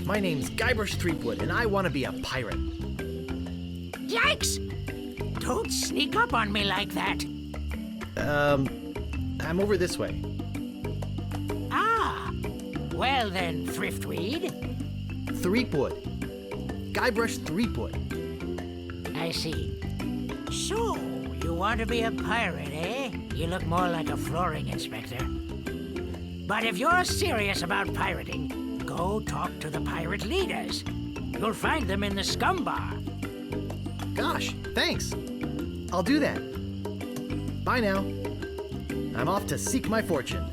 My name's Guybrush Threepwood, and I want to be a pirate. Yikes! Don't sneak up on me like that. I'm over this way. Ah, well then, Thriftweed. Threepwood. Guybrush Threepwood. I see. So, you want to be a pirate, eh? You look more like a flooring inspector. But if you're serious about pirating, go talk to the pirate leaders. You'll find them in the scum bar. Gosh, thanks. I'll do that. Bye now. I'm off to seek my fortune.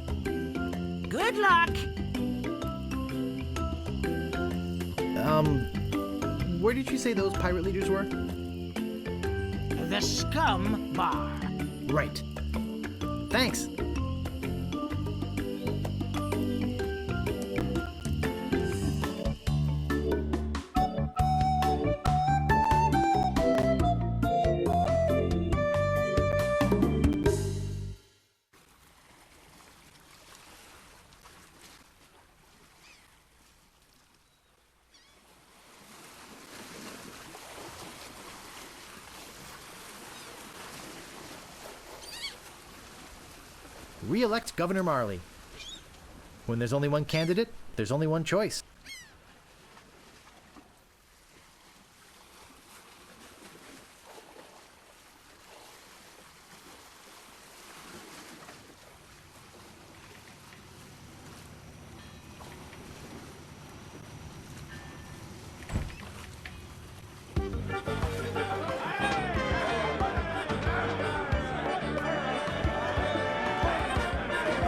Good luck! Where did you say those pirate leaders were? The scum bar. Right. Thanks. Re-elect Governor Marley. When there's only one candidate, there's only one choice.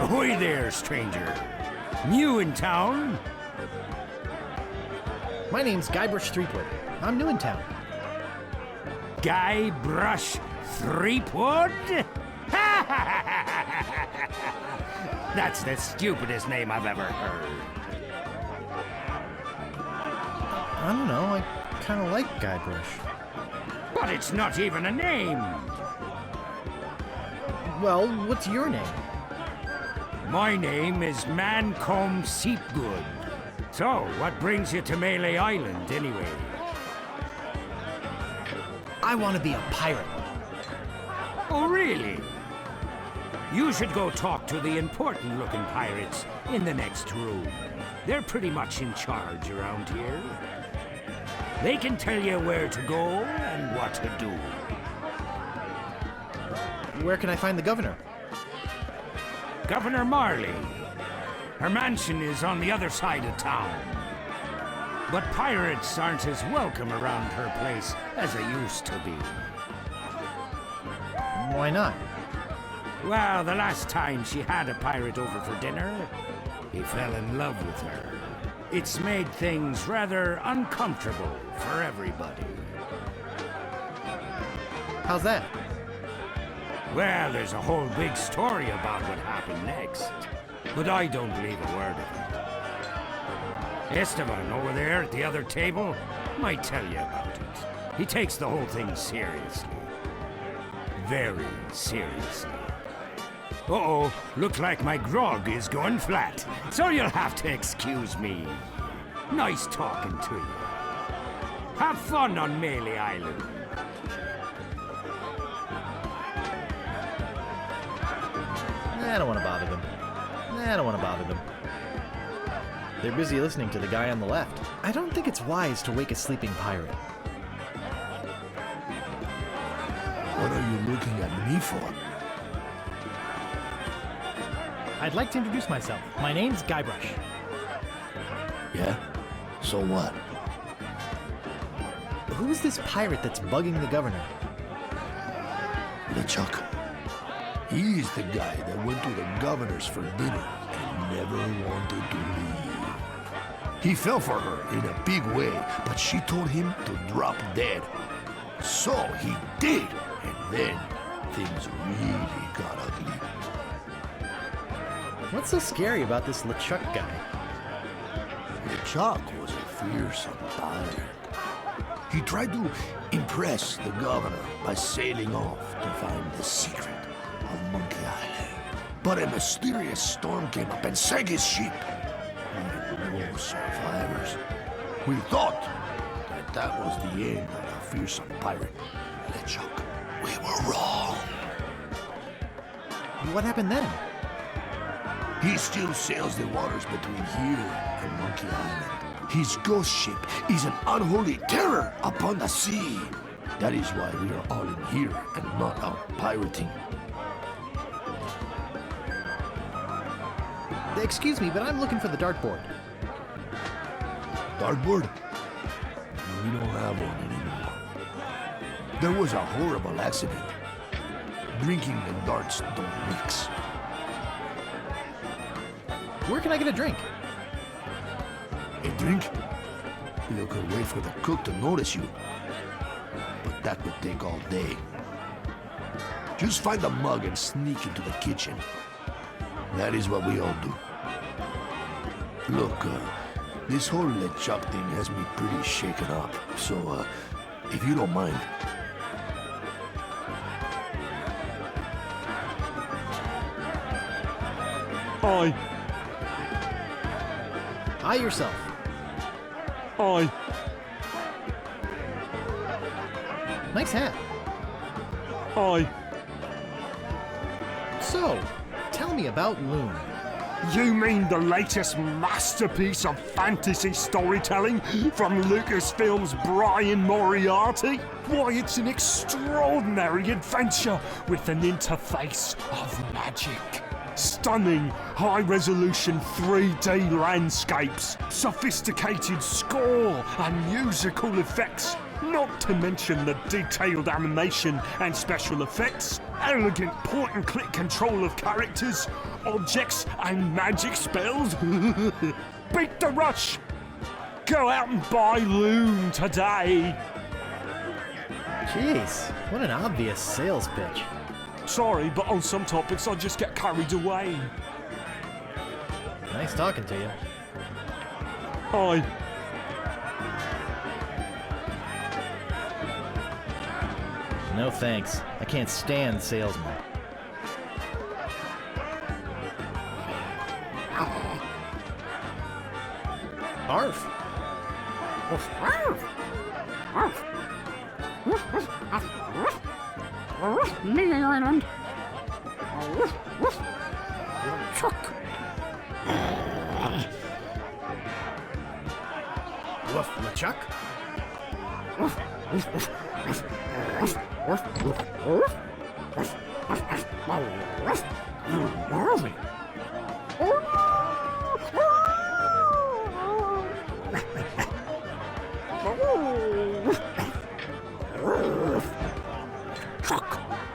Ahoy there, stranger. New in town? My name's Guybrush Threepwood. I'm new in town. Guybrush Threepwood? That's the stupidest name I've ever heard. I don't know, I kind of like Guybrush. But it's not even a name. Well, what's your name? My name is Mancomb Seepgood. So, what brings you to Melee Island, anyway? I want to be a pirate. Oh, really? You should go talk to the important-looking pirates in the next room. They're pretty much in charge around here. They can tell you where to go and what to do. Where can I find the governor? Governor Marley. Her mansion is on the other side of town. But pirates aren't as welcome around her place as they used to be. Why not? Well, the last time she had a pirate over for dinner, he fell in love with her. It's made things rather uncomfortable for everybody. How's that? Well, there's a whole big story about what happened next. But I don't believe a word of it. Esteban, over there at the other table, might tell you about it. He takes the whole thing seriously. Very seriously. Uh-oh, looks like my grog is going flat, so you'll have to excuse me. Nice talking to you. Have fun on Melee Island. I don't want to bother them. They're busy listening to the guy on the left. I don't think it's wise to wake a sleeping pirate. What are you looking at me for? I'd like to introduce myself. My name's Guybrush. Yeah? So what? Who's this pirate that's bugging the governor? LeChuck. He's the guy that went to the governor's for dinner and never wanted to leave. He fell for her in a big way, but she told him to drop dead. So he did, and then things really got ugly. What's so scary about this LeChuck guy? LeChuck was a fearsome pirate. He tried to impress the governor by sailing off to find the secret of Monkey Island. But a mysterious storm came up and sank his ship, leaving no survivors. We thought that was the end of the fearsome pirate, LeChuck. We were wrong. What happened then? He still sails the waters between here and Monkey Island. His ghost ship is an unholy terror upon the sea. That is why we are all in here and not out pirating. Excuse me, but I'm looking for the dartboard. Dartboard? We don't have one anymore. There was a horrible accident. Drinking and darts don't mix. Where can I get a drink? A drink? You could wait for the cook to notice you. But that would take all day. Just find a mug and sneak into the kitchen. That is what we all do. Look, this whole LeChuck thing has me pretty shaken up. So, if you don't mind... Aye. Hi yourself. Aye. Nice hat. Aye. So, tell me about Loon. You mean the latest masterpiece of fantasy storytelling from Lucasfilm's Brian Moriarty? Why, it's an extraordinary adventure with an interface of magic. Stunning, high-resolution 3D landscapes, sophisticated score and musical effects, not to mention the detailed animation and special effects, elegant point-and-click control of characters, objects and magic spells. Beat the rush! Go out and buy Loon today! Jeez, what an obvious sales pitch. Sorry, but on some topics I just get carried away. Nice talking to you. Aye. No thanks. I can't stand salesmen. Arf. Island. Chuck. Woof, LeChuck.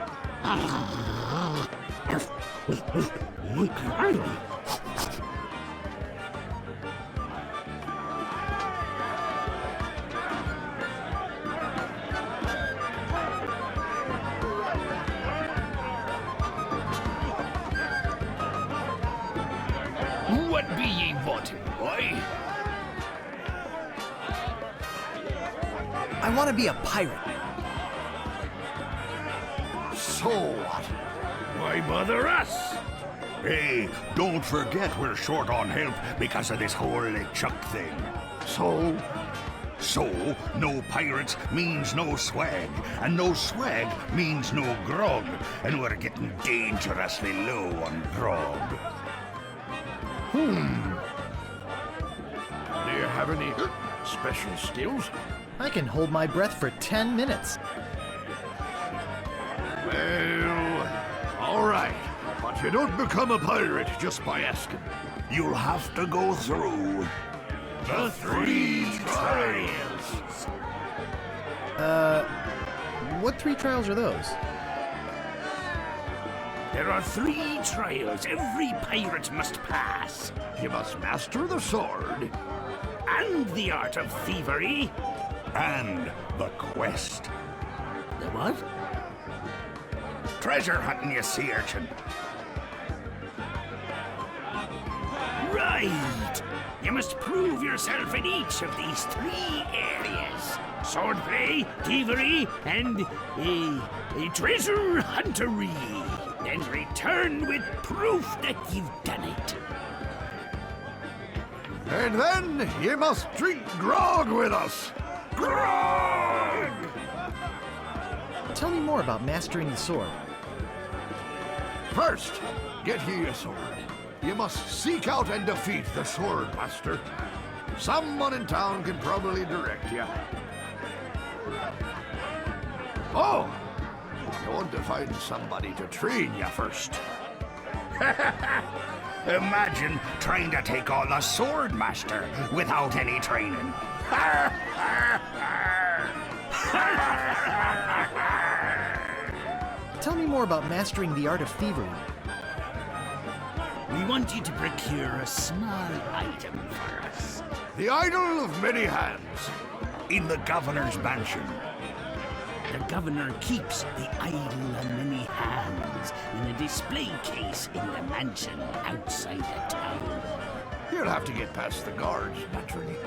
What be ye wanting, boy? I want to be a pirate. So what? Why bother us? Hey, don't forget we're short on help because of this whole LeChuck thing. So, no pirates means no swag, and no swag means no grog, and we're getting dangerously low on grog. Do you have any special skills? I can hold my breath for 10 minutes. Well, all right. But you don't become a pirate just by asking. You'll have to go through the 3 trials. What 3 trials are those? There are 3 trials every pirate must pass. You must master the sword. And the art of thievery. And the quest. The what? Treasure hunting, you sea urchin. Right. You must prove yourself in each of these 3 areas. Swordplay, thievery, and treasure huntery. Then return with proof that you've done it. And then ye must drink grog with us. Grog! Tell me more about mastering the sword. First, get ye a sword. You must seek out and defeat the sword master. Someone in town can probably direct you. Oh, you want to find somebody to train you first. Imagine trying to take on the sword master without any training. Tell me more about mastering the art of thievery. We want you to procure a small item for us. The idol of many hands. In the governor's mansion. The governor keeps the idol of many hands in a display case in the mansion outside the town. You'll have to get past the guards, naturally.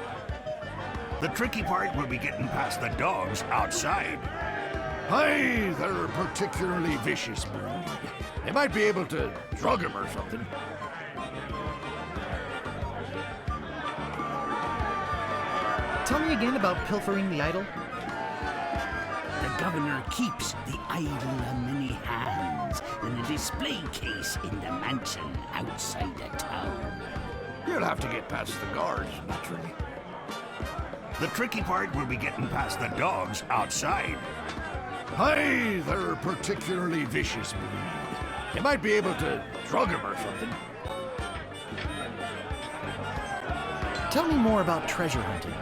The tricky part will be getting past the dogs outside. Aye, they're a particularly vicious breed. They might be able to drug him or something. Tell me again about pilfering the idol. The governor keeps the idol of many hands in a display case in the mansion outside the town. You'll have to get past the guards, naturally. The tricky part will be getting past the dogs outside. Aye, they're a particularly vicious breed. They might be able to drug him or something. Tell me more about treasure hunting.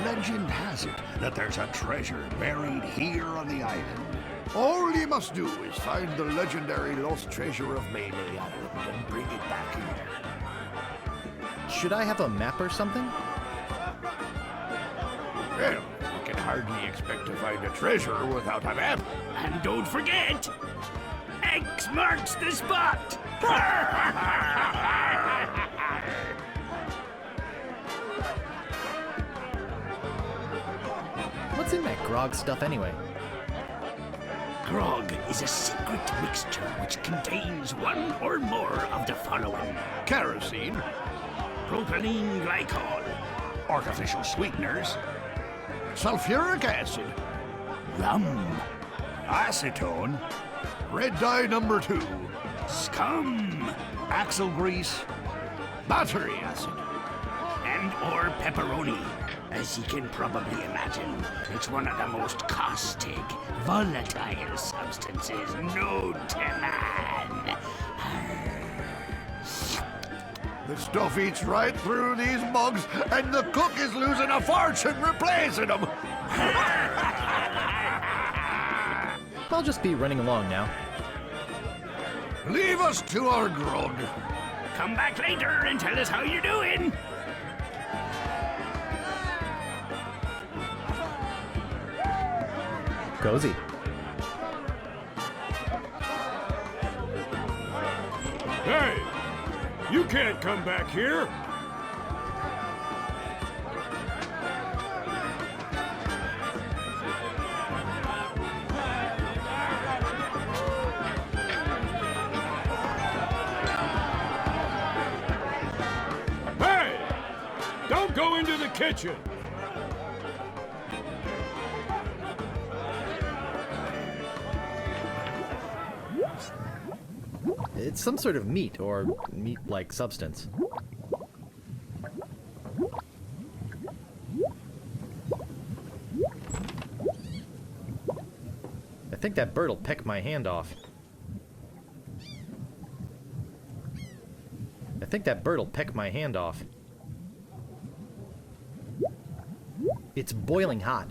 Legend has it that there's a treasure buried here on the island. All you must do is find the legendary lost treasure of Maymay Island and bring it back here. Should I have a map or something? Well, you can hardly expect to find a treasure without a map. And don't forget, X marks the spot. What's in that grog stuff anyway? Grog is a secret mixture which contains one or more of the following: Kerosene, propylene glycol, Artificial sweeteners, sulfuric acid, rum, acetone, red dye number 2, scum, axle grease, battery acid. and or pepperoni. As you can probably imagine, it's one of the most caustic, volatile substances known to man. The stuff eats right through these mugs, and the cook is losing a fortune replacing them. I'll just be running along now. Leave us to our grog. Come back later and tell us how you're doing. Cozy. Hey! You can't come back here! Hey! Don't go into the kitchen! It's some sort of meat or meat-like substance. I think that bird'll peck my hand off. I think that bird'll peck my hand off. It's boiling hot.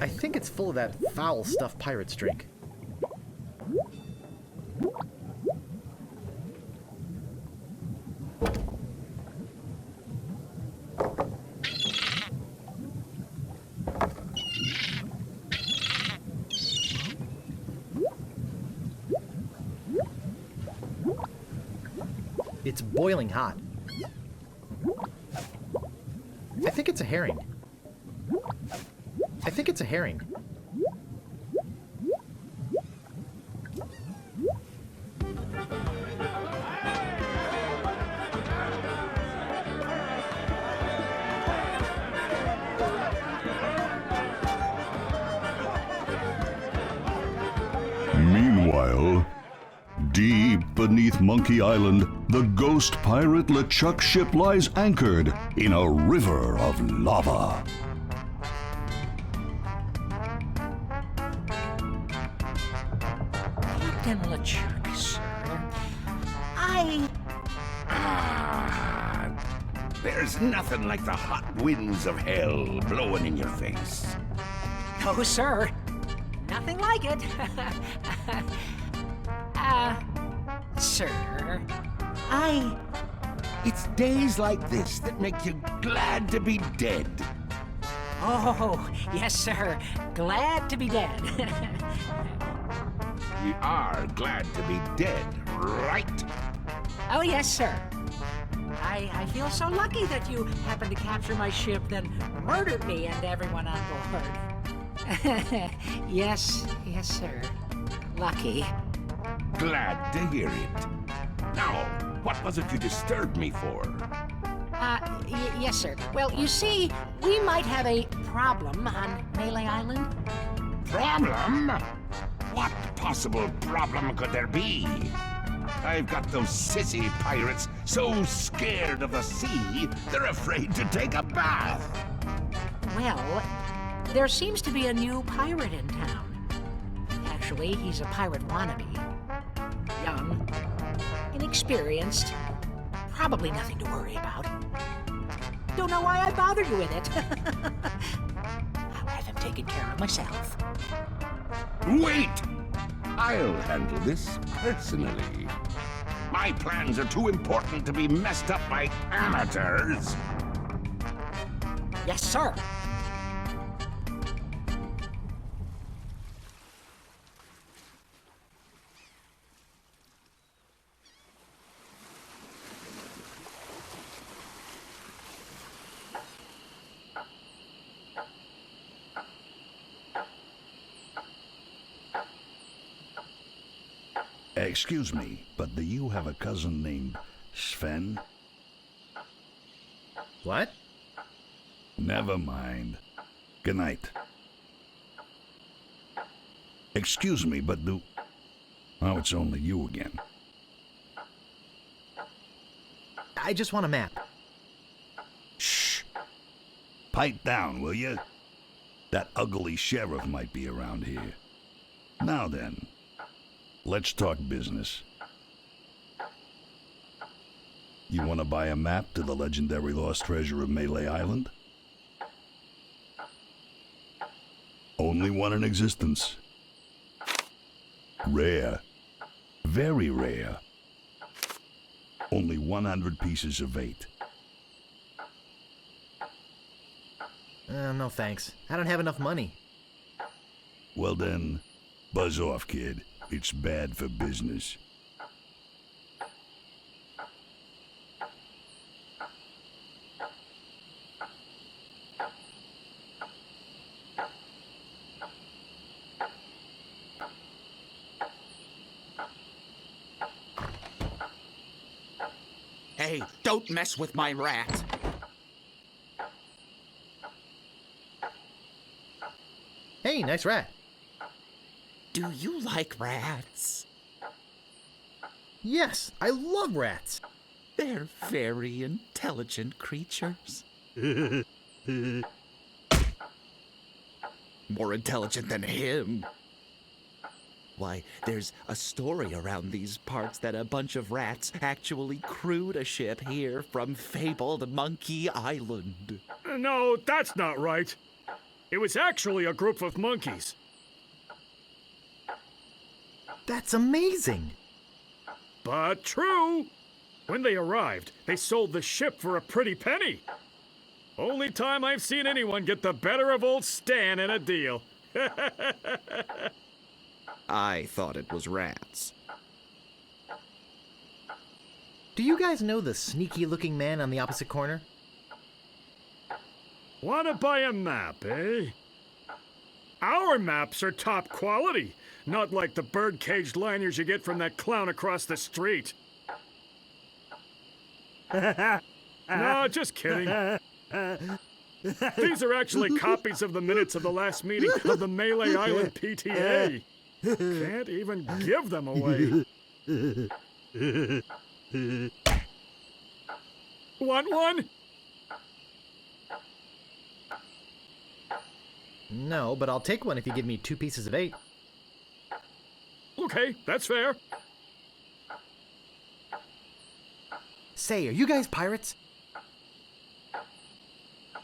I think it's full of that foul stuff pirates drink. It's boiling hot. I think it's a herring. I think it's a herring. Meanwhile, deep beneath Monkey Island, the ghost pirate LeChuck ship lies anchored in a river of lava. Captain LeChuck, sir. There's nothing like the hot winds of hell blowing in your face. No, sir. Nothing like it. Sir. It's days like this that make you glad to be dead. Oh, yes, sir. Glad to be dead. You are glad to be dead, right? Oh, yes, sir. I feel so lucky that you happened to capture my ship, then murdered me and everyone on board. Yes, sir. Lucky. Glad to hear it. Now, what was it you disturbed me for? Yes, sir. Well, you see, we might have a problem on Melee Island. Problem? What possible problem could there be? I've got those sissy pirates so scared of the sea, they're afraid to take a bath. Well, there seems to be a new pirate in town. Actually, he's a pirate wannabe. Young, inexperienced, probably nothing to worry about. Don't know why I bothered you with it. I'll have him taken care of myself. Wait! I'll handle this personally. My plans are too important to be messed up by amateurs. Yes, sir. Excuse me, but do you have a cousin named Sven? What? Never mind. Good night. Excuse me, but do... Oh, it's only you again. I just want a map. Shh. Pipe down, will you? That ugly sheriff might be around here. Now then, let's talk business. You want to buy a map to the legendary lost treasure of Melee Island? Only one in existence. Rare. Very rare. Only 100 pieces of 8. No thanks. I don't have enough money. Well then, buzz off, kid. It's bad for business. Hey, don't mess with my rat. Hey, nice rat. Do you like rats? Yes, I love rats. They're very intelligent creatures. More intelligent than him. Why, there's a story around these parts that a bunch of rats actually crewed a ship here from fabled Monkey Island. No, that's not right. It was actually a group of monkeys. That's amazing. But true. When they arrived, they sold the ship for a pretty penny. Only time I've seen anyone get the better of old Stan in a deal. I thought it was rats. Do you guys know the sneaky-looking man on the opposite corner? Wanna buy a map, eh? Our maps are top quality, not like the bird-caged liners you get from that clown across the street. No, just kidding. These are actually copies of the minutes of the last meeting of the Melee Island PTA. Can't even give them away. Want one? No, but I'll take one if you give me 2 pieces of 8. Okay, that's fair. Say, are you guys pirates?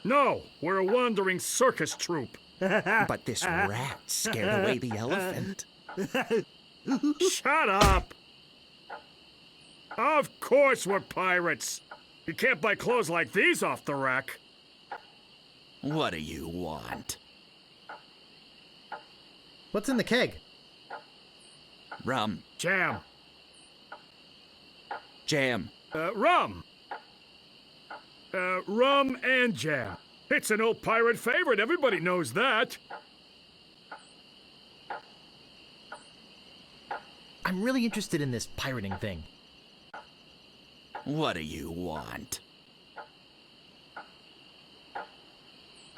No, we're a wandering circus troupe. But this rat scared away the elephant. Shut up! Of course we're pirates. You can't buy clothes like these off the rack. What do you want? What's in the keg? Rum. Jam. Jam. Rum. Rum and jam. It's an old pirate favorite. Everybody knows that. I'm really interested in this pirating thing. What do you want?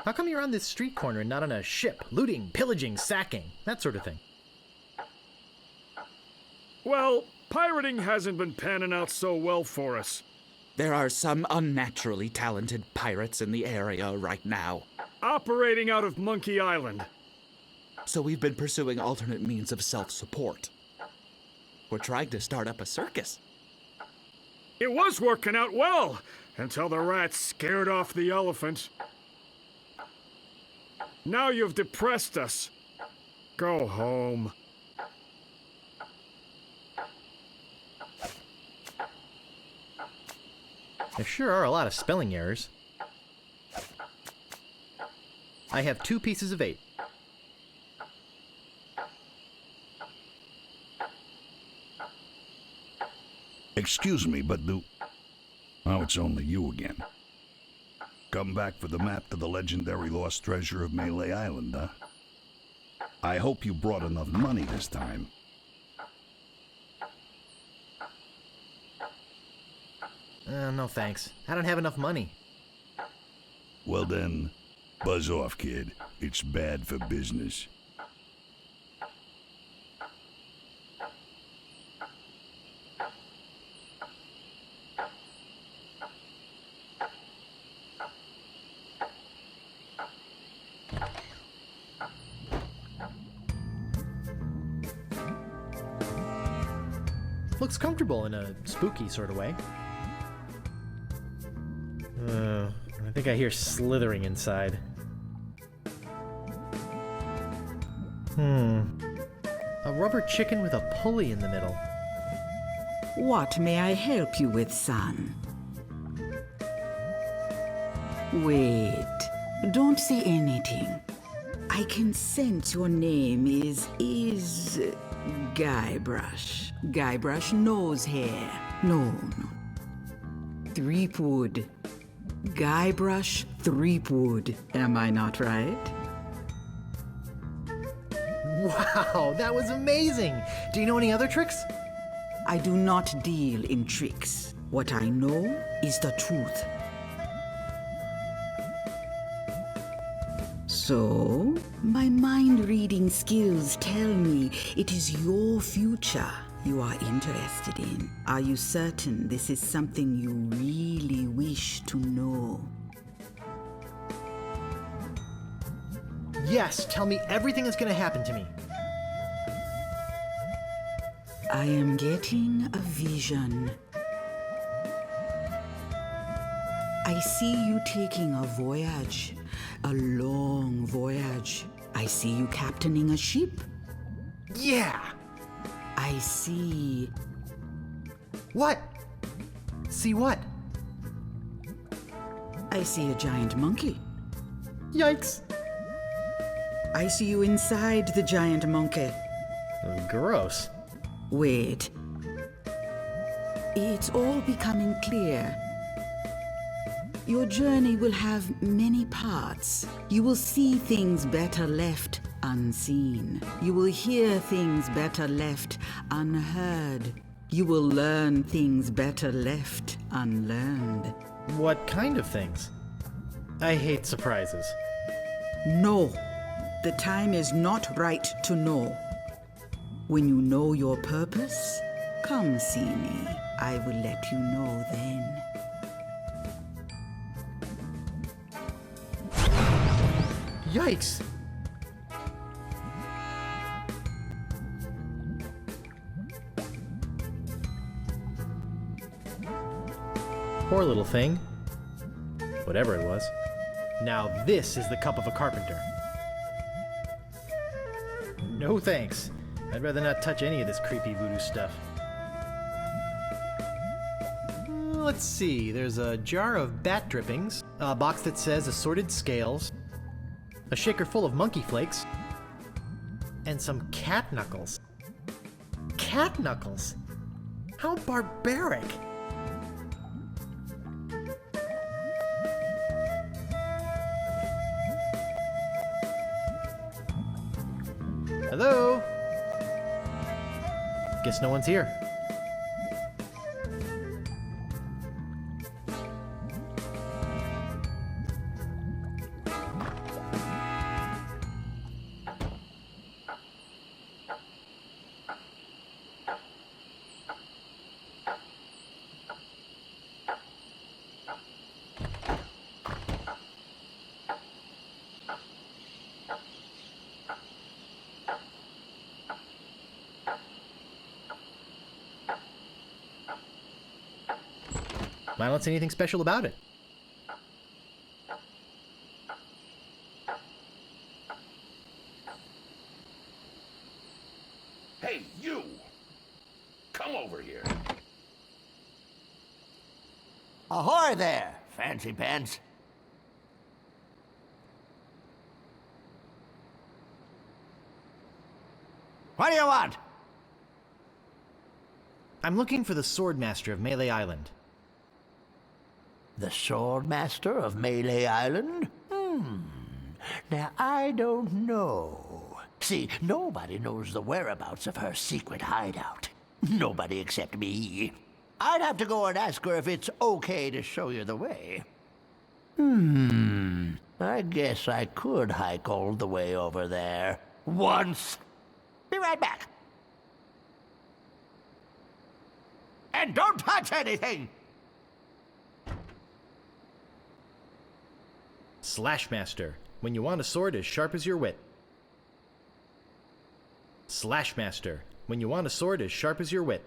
How come you're on this street corner and not on a ship? Looting, pillaging, sacking, that sort of thing. Well, pirating hasn't been panning out so well for us. There are some unnaturally talented pirates in the area right now. Operating out of Monkey Island. So we've been pursuing alternate means of self-support. We're trying to start up a circus. It was working out well, until the rats scared off the elephant. Now you've depressed us. Go home. There sure are a lot of spelling errors. I have 2 pieces of 8. Excuse me, but oh, it's only you again. Come back for the map to the legendary lost treasure of Melee Island, huh? I hope you brought enough money this time. No thanks. I don't have enough money. Well then, buzz off, kid. It's bad for business. Looks comfortable in a spooky sort of way. I think I hear slithering inside. A rubber chicken with a pulley in the middle. What may I help you with, son? Wait, don't say anything. I can sense your name is Guybrush. Guybrush nose hair. No. Threepwood. Guybrush Threepwood. Am I not right? Wow, that was amazing! Do you know any other tricks? I do not deal in tricks. What I know is the truth. So, my mind-reading skills tell me it is your future you are interested in. Are you certain this is something you really wish to know? Yes, tell me everything that's gonna happen to me. I am getting a vision. I see you taking a voyage, a long voyage. I see you captaining a ship. Yeah! I see. What? See what? I see a giant monkey. Yikes! I see you inside the giant monkey. Gross. Wait. It's all becoming clear. Your journey will have many parts. You will see things better left unseen. You will hear things better left unheard. You will learn things better left unlearned. What kind of things? I hate surprises. No, the time is not right to know. When you know your purpose, come see me. I will let you know then. Yikes! Poor little thing. Whatever it was. Now this is the cup of a carpenter. No thanks. I'd rather not touch any of this creepy voodoo stuff. Let's see, there's a jar of bat drippings, a box that says assorted scales, a shaker full of monkey flakes, and some cat knuckles. Cat knuckles? How barbaric! Hello? Guess no one's here. I don't see anything special about it. Hey, you! Come over here. Ahoy there, fancy pants. What do you want? I'm looking for the Swordmaster of Melee Island. The Swordmaster of Melee Island? Now, I don't know. See, nobody knows the whereabouts of her secret hideout. Nobody except me. I'd have to go and ask her if it's okay to show you the way. I guess I could hike all the way over there. Once. Be right back. And don't touch anything! Slashmaster, when you want a sword as sharp as your wit. Slashmaster, when you want a sword as sharp as your wit.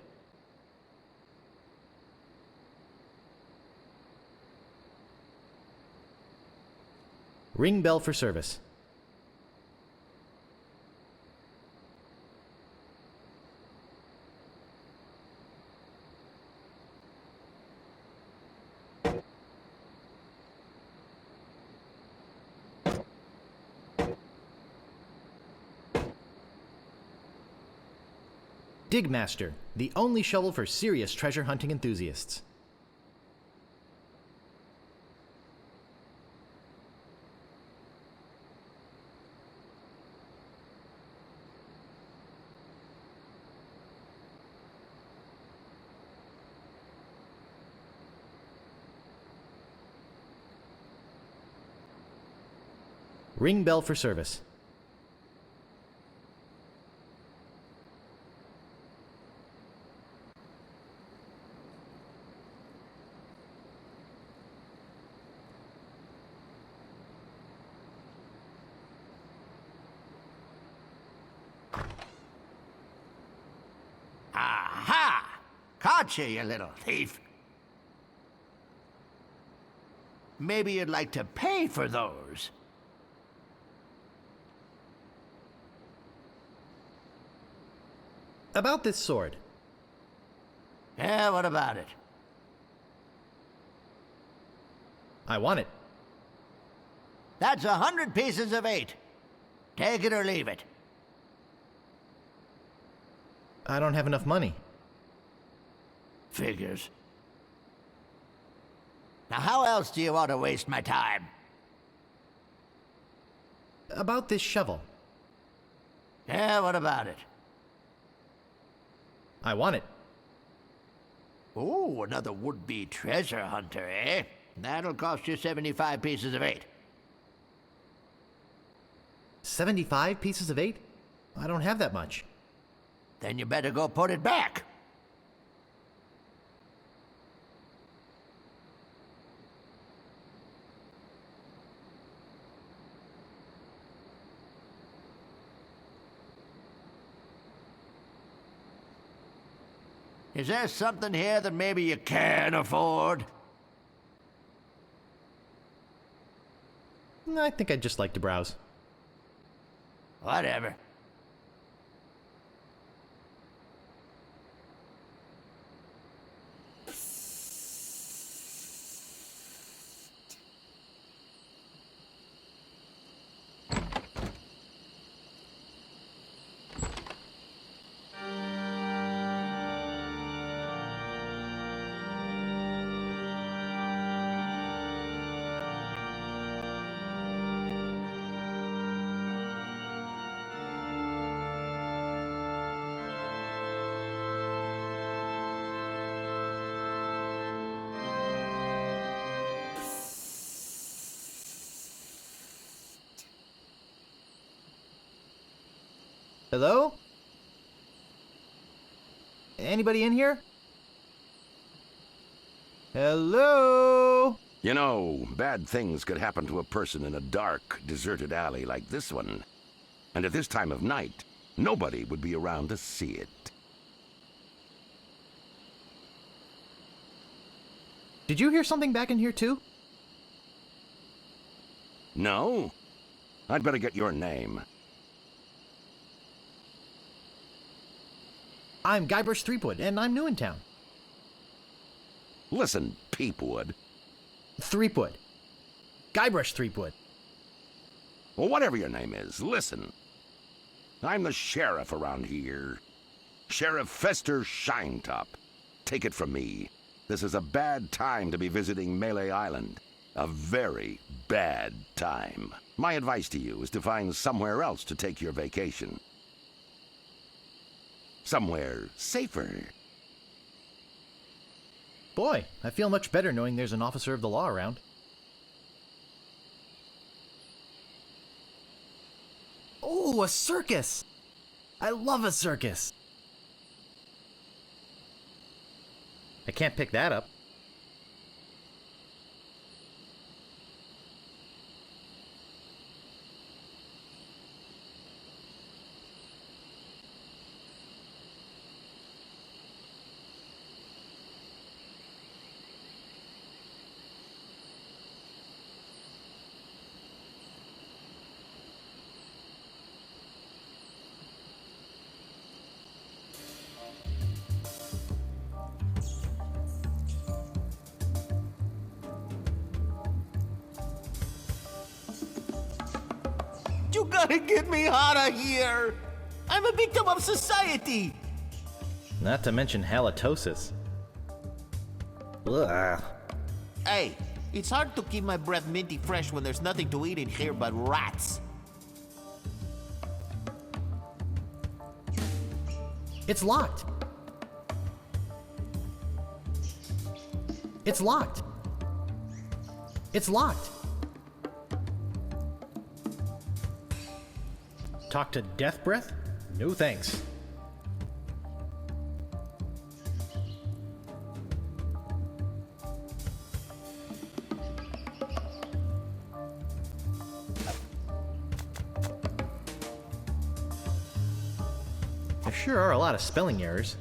Ring bell for service. Digmaster, the only shovel for serious treasure hunting enthusiasts. Ring bell for service. Aha! Caught you, you little thief. Maybe you'd like to pay for those. About this sword. Yeah, what about it? I want it. That's 100 pieces of 8. Take it or leave it. I don't have enough money. Figures. Now, how else do you want to waste my time? About this shovel. Yeah, what about it? I want it. Oh, another would-be treasure hunter, eh? That'll cost you 75 pieces of 8. 75 pieces of 8? I don't have that much. Then you better go put it back. Is there something here that maybe you can afford? I think I'd just like to browse. Whatever. Hello? Anybody in here? Hello? You know, bad things could happen to a person in a dark, deserted alley like this one. And at this time of night, nobody would be around to see it. Did you hear something back in here too? No? I'd better get your name. I'm Guybrush Threepwood, and I'm new in town. Listen, Peepwood. Threepwood. Guybrush Threepwood. Well, whatever your name is, listen. I'm the sheriff around here. Sheriff Fester Shinetop. Take it from me. This is a bad time to be visiting Melee Island. A very bad time. My advice to you is to find somewhere else to take your vacation. Somewhere safer. Boy, I feel much better knowing there's an officer of the law around. Oh, a circus! I love a circus! I can't pick that up. You gotta get me out of here! I'm a victim of society! Not to mention halitosis. Ugh. Hey, it's hard to keep my breath minty fresh when there's nothing to eat in here but rats. It's locked. It's locked. It's locked. Talk to Death Breath? No thanks. There sure are a lot of spelling errors.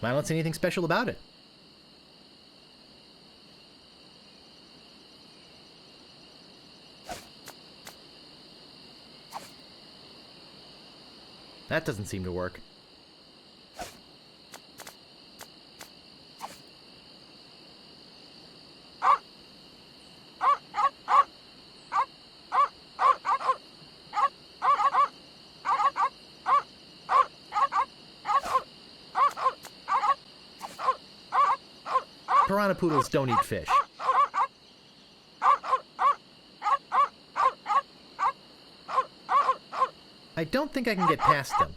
I don't see anything special about it. That doesn't seem to work. Piranha poodles don't eat fish. I don't think I can get past them.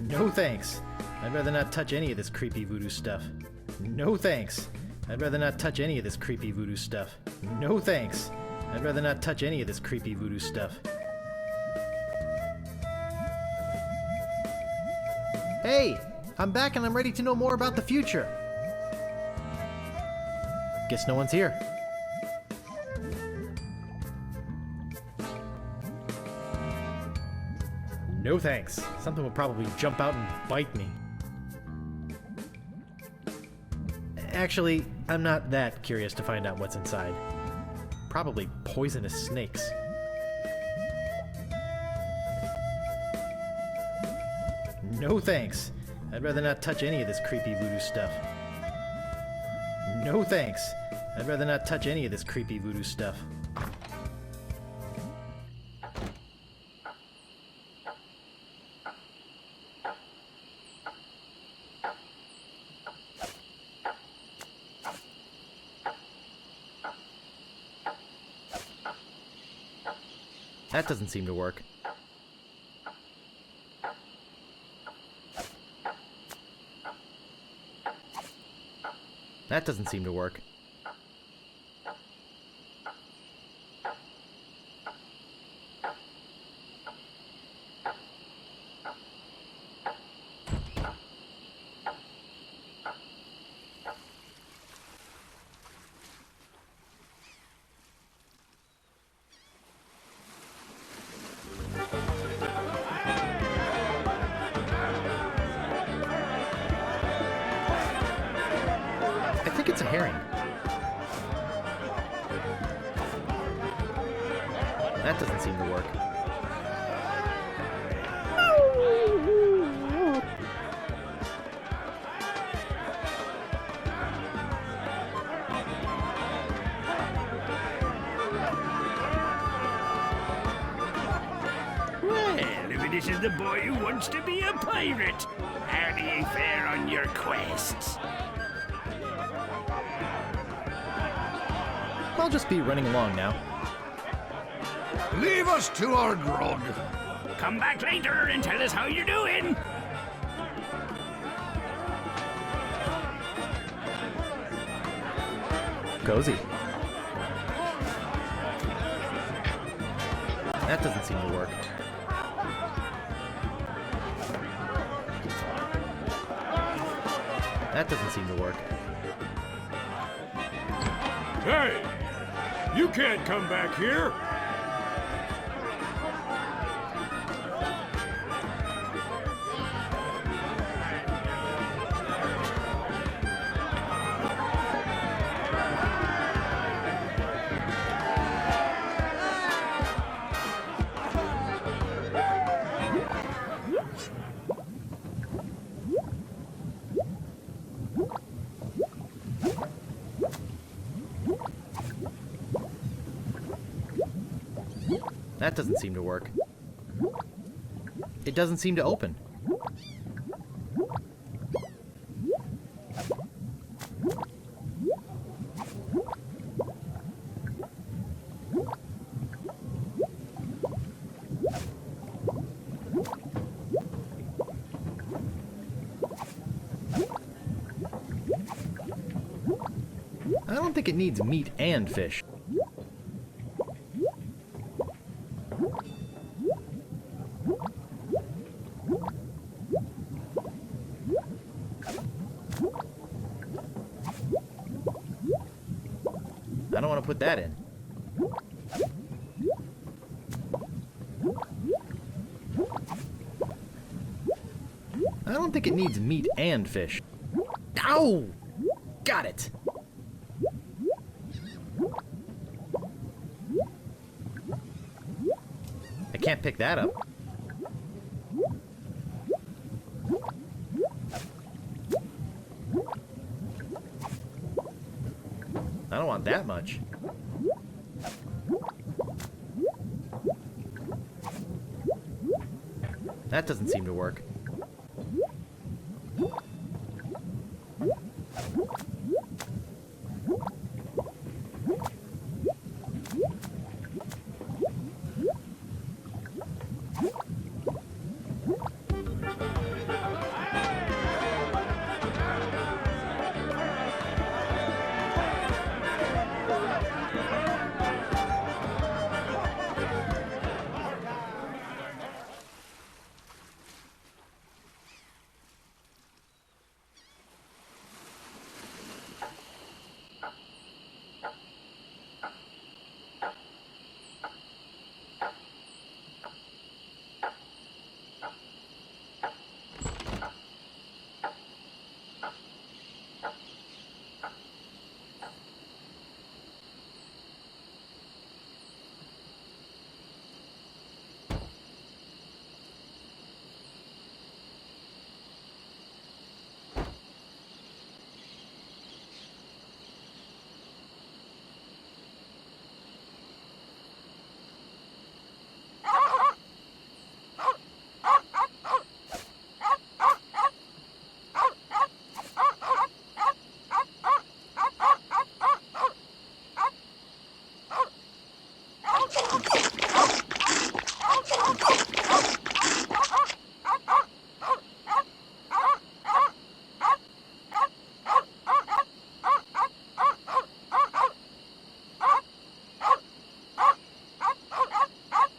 No thanks. I'd rather not touch any of this creepy voodoo stuff. No thanks. I'd rather not touch any of this creepy voodoo stuff. No thanks. I'd rather not touch any of this creepy voodoo stuff. Hey! I'm back and I'm ready to know more about the future. Guess no one's here. No thanks. Something will probably jump out and bite me. Actually, I'm not that curious to find out what's inside. Probably poisonous snakes. No thanks. I'd rather not touch any of this creepy voodoo stuff. No thanks. I'd rather not touch any of this creepy voodoo stuff. That doesn't seem to work. That doesn't seem to work. I think it's a herring. That doesn't seem to work. Well, if it isn't the boy who wants to be a pirate, how do you fare on your quests? I'll just be running along now. Leave us to our grog. Come back later and tell us how you're doing. Cozy. That doesn't seem to work. That doesn't seem to work. Hey! You can't come back here! That doesn't seem to work. It doesn't seem to open. think it needs meat and fish. I don't want to put that in. I don't think it needs meat and fish. Ow! Got it! I can't pick that up. I don't want that much. That doesn't seem to work.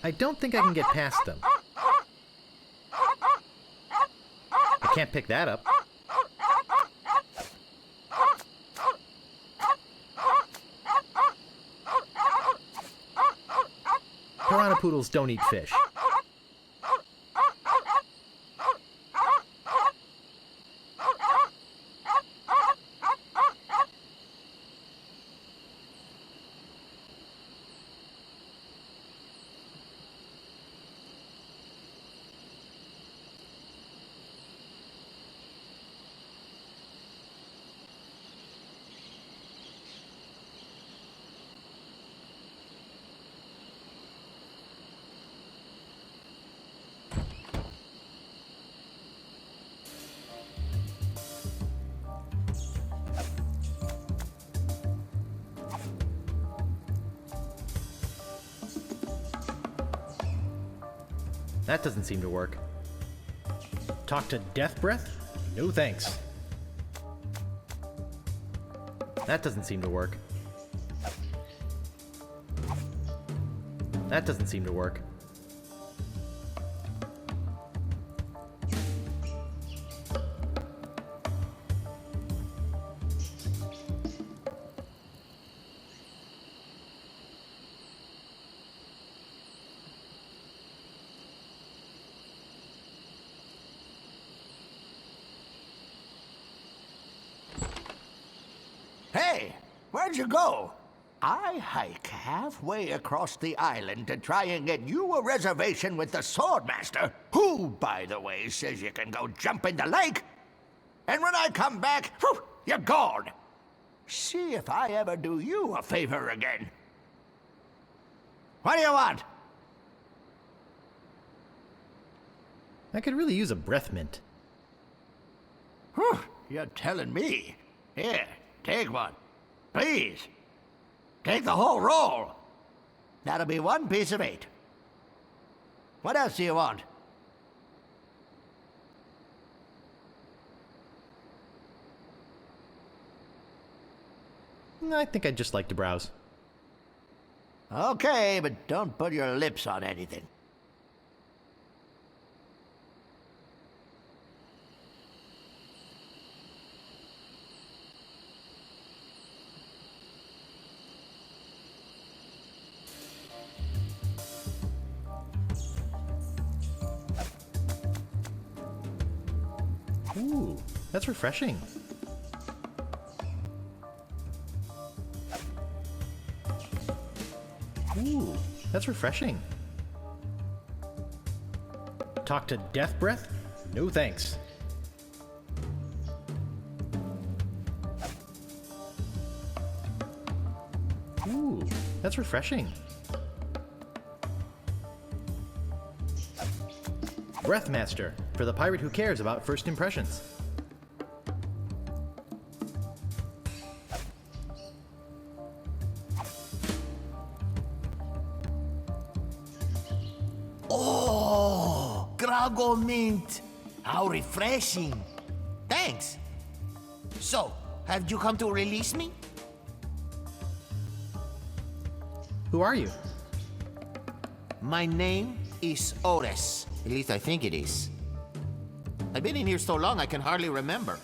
I don't think I can get past them. I can't pick that up. Piranha poodles don't eat fish. That doesn't seem to work. Talk to Death Breath? No thanks. That doesn't seem to work. That doesn't seem to work. Hey, where'd you go? I hike halfway across the island to try and get you a reservation with the Swordmaster, who, by the way, says you can go jump in the lake. And when I come back, whew, you're gone. See if I ever do you a favor again. What do you want? I could really use a breath mint. Whew, you're telling me. Here, take one. Please. Take the whole roll. That'll be 1 piece of 8. What else do you want? I think I'd just like to browse. Okay, but don't put your lips on anything. Ooh, that's refreshing. Ooh, that's refreshing. Talk to Death Breath? No thanks. Ooh, that's refreshing. Breathmaster, for the pirate who cares about first impressions. Oh, Grago mint. How refreshing. Thanks. So, have you come to release me? Who are you? My name is Otis. At least I think it is. I've been in here so long I can hardly remember.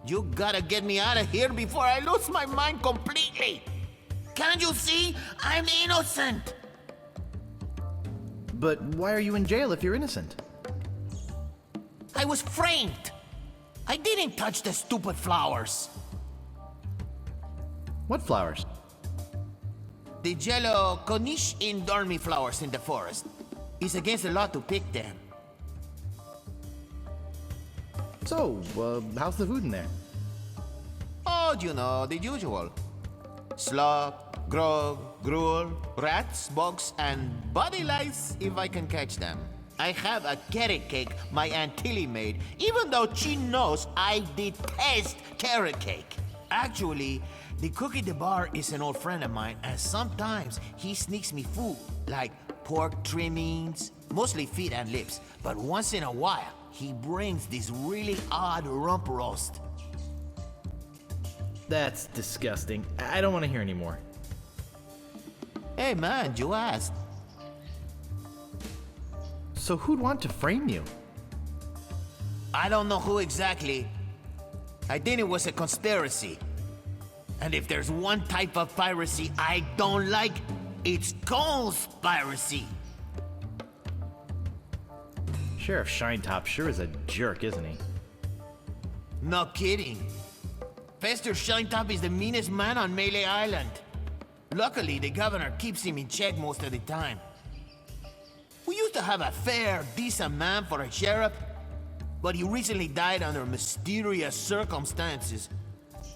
You gotta get me out of here before I lose my mind completely. Can't you see? I'm innocent. But why are you in jail if you're innocent? I was framed. I didn't touch the stupid flowers. What flowers? The yellow Konish Indormi flowers in the forest. It's against the law to pick them. So, how's the food in there? Oh, you know, the usual. Slop, grog, gruel, rats, bugs, and body lice if I can catch them. I have a carrot cake my Aunt Tilly made, even though she knows I detest carrot cake. Actually, the cook at the bar is an old friend of mine, and sometimes he sneaks me food, like pork trimmings, mostly feet and lips. But once in a while, he brings this really odd rump roast. That's disgusting. I don't want to hear any more. Hey man, you asked. So who'd want to frame you? I don't know who exactly. I think it was a conspiracy. And if there's one type of piracy I don't like, it's conspiracy. Sheriff Shinetop sure is a jerk, isn't he? No kidding. Fester Shinetop is the meanest man on Melee Island. Luckily, the governor keeps him in check most of the time. We used to have a fair, decent man for a sheriff, but he recently died under mysterious circumstances.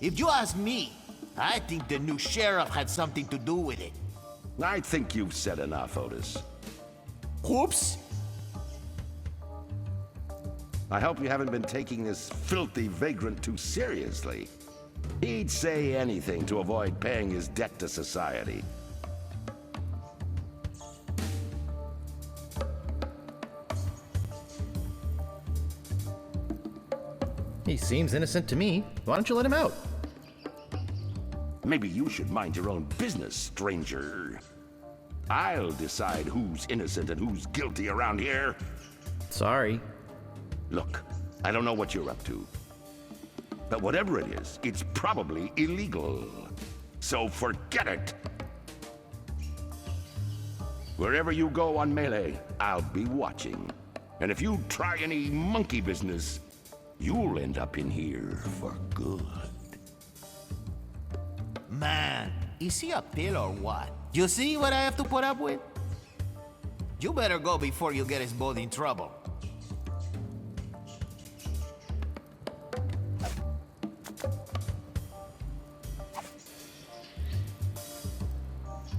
If you ask me, I think the new sheriff had something to do with it. I think you've said enough, Otis. Whoops! I hope you haven't been taking this filthy vagrant too seriously. He'd say anything to avoid paying his debt to society. He seems innocent to me. Why don't you let him out? Maybe you should mind your own business, stranger. I'll decide who's innocent and who's guilty around here. Sorry. Look, I don't know what you're up to. But whatever it is, it's probably illegal. So forget it. Wherever you go on Melee, I'll be watching. And if you try any monkey business, you'll end up in here for good. Man, is he a pill or what? You see what I have to put up with? You better go before you get us both in trouble.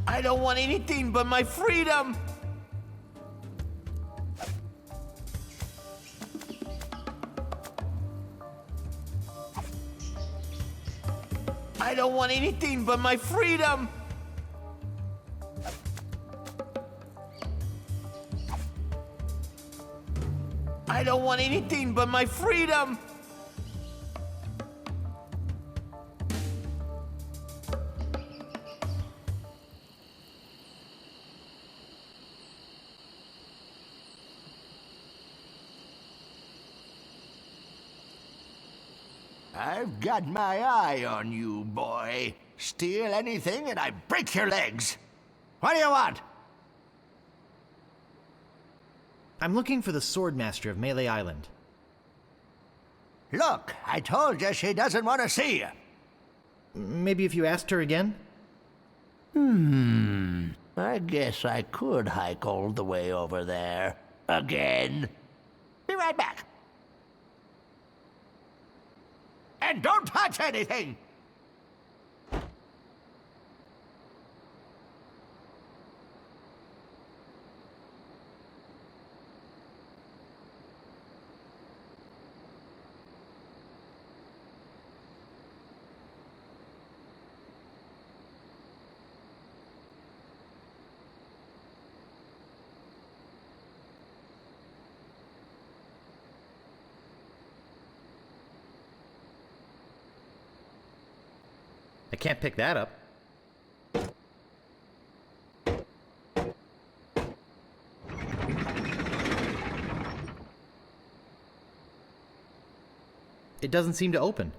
I don't want anything but my freedom! I don't want anything but my freedom! I don't want anything but my freedom! I've got my eye on you, boy. Steal anything and I break your legs. What do you want? I'm looking for the Swordmaster of Melee Island. Look, I told you she doesn't want to see you. Maybe if you asked her again? I guess I could hike all the way over there. Again. Be right back. And don't touch anything! I can't pick that up. It doesn't seem to open.